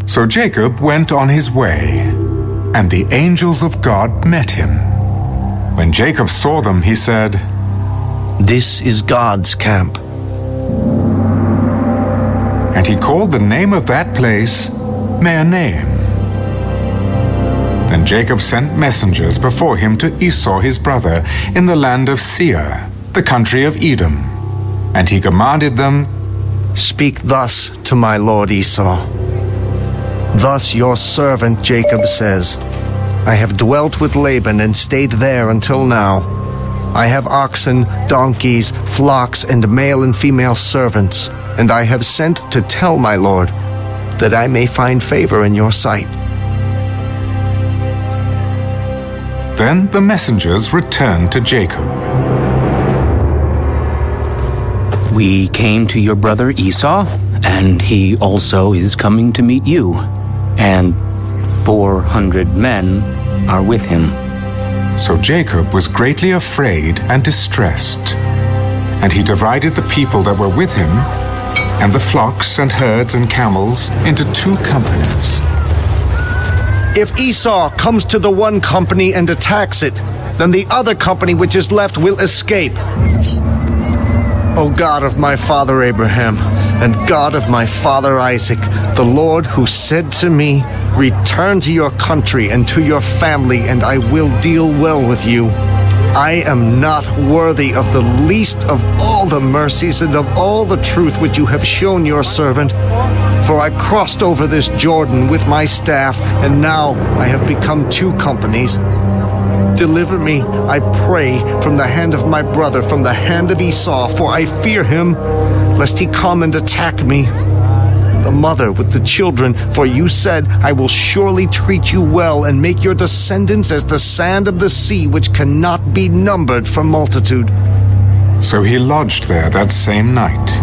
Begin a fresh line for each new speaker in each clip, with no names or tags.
So Jacob went on his way, and the angels of God met him. When Jacob saw them, he said,
"This is God's camp."
And he called the name of that place Mahanaim. Then Jacob sent messengers before him to Esau his brother in the land of Seir, the country of Edom. And he commanded them,
"Speak thus to my lord Esau. Thus your servant Jacob says, I have dwelt with Laban and stayed there until now. I have oxen, donkeys, flocks, and male and female servants, and I have sent to tell my lord, that I may find favor in your sight."
Then the messengers returned to Jacob.
"We came to your brother Esau, and he also is coming to meet you, and 400 men are with him."
So Jacob was greatly afraid and distressed. And he divided the people that were with him, and the flocks and herds and camels, into 2 companies.
"If Esau comes to the one company and attacks it, then the other company which is left will escape. O God of my father Abraham, and God of my father Isaac, the Lord who said to me, 'Return to your country and to your family, and I will deal well with you,' I am not worthy of the least of all the mercies and of all the truth which you have shown your servant. For I crossed over this Jordan with my staff, and now I have become 2 companies. Deliver me, I pray, from the hand of my brother, from the hand of Esau, for I fear him, lest he come and attack me. The mother with the children, for you said, I will surely treat you well and make your descendants as the sand of the sea, which cannot be numbered for multitude."
So he lodged there that same night,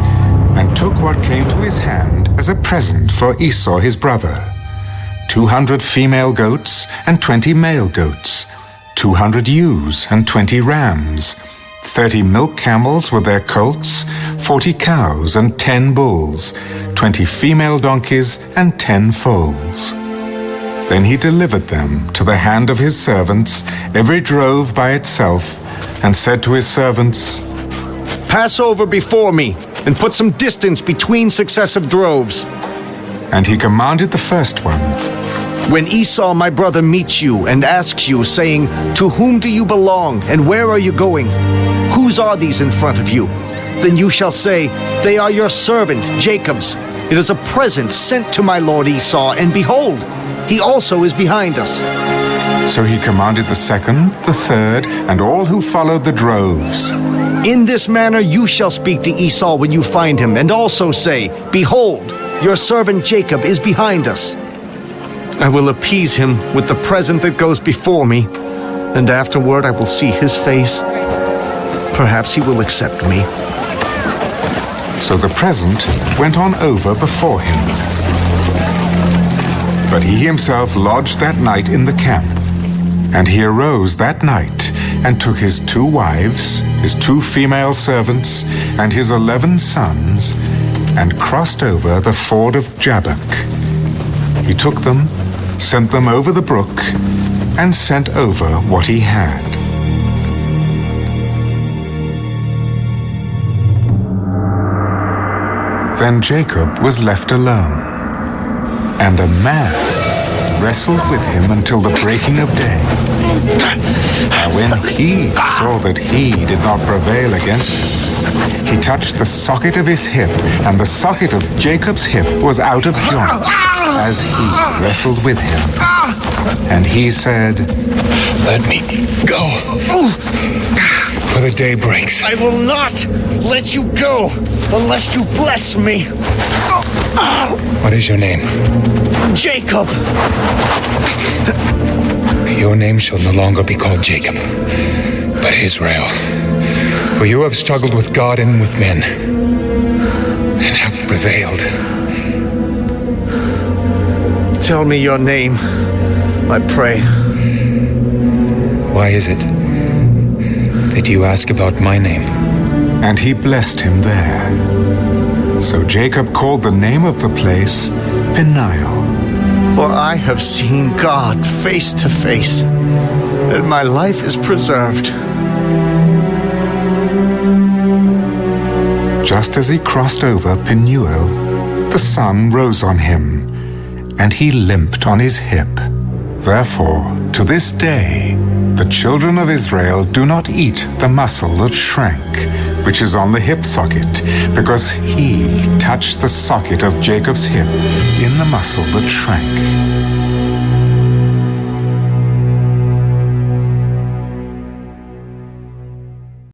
and took what came to his hand as a present for Esau his brother, 200 female goats and 20 male goats, 200 ewes and 20 rams, 30 milk camels with their colts, 40 cows and 10 bulls, 20 female donkeys and 10 foals. Then he delivered them to the hand of his servants, every drove by itself, and said to his servants,
"Pass over before me, and put some distance between successive droves."
And he commanded the first one,
"When Esau my brother meets you and asks you, saying, 'To whom do you belong, and where are you going? Whose are these in front of you?' Then you shall say, 'They are your servant Jacob's. It is a present sent to my lord Esau, and behold, he also is behind us.'"
So he commanded the second, the third, and all who followed the droves.
"In this manner you shall speak to Esau when you find him, and also say, 'Behold, your servant Jacob is behind us.' I will appease him with the present that goes before me, and afterward I will see his face. Perhaps he will accept me."
So the present went on over before him. But he himself lodged that night in the camp. And he arose that night, and took his 2 wives, his 2 female servants, and his 11 sons, and crossed over the ford of Jabbok. He took them, sent them over the brook, and sent over what he had. Then Jacob was left alone, and a man wrestled with him until the breaking of day. Now when he saw that he did not prevail against him, he touched the socket of his hip, and the socket of Jacob's hip was out of joint, as he wrestled with him. And he said,
"Let me go, for the day breaks."
"I will not let you go unless you bless me."
What is your name?
"Jacob."
Your name shall no longer be called Jacob, but Israel. For you have struggled with God and with men, and have prevailed.
Tell me your name, I pray.
Why is it that you ask about my name?
and he blessed him there. So Jacob called the name of the place Peniel.
For I have seen God face to face, and my life is preserved.
Just as he crossed over Penuel, the sun rose on him, and he limped on his hip. Therefore, to this day, the children of Israel do not eat the muscle that shrank, which is on the hip socket, because he touched the socket of Jacob's hip in the muscle that shrank.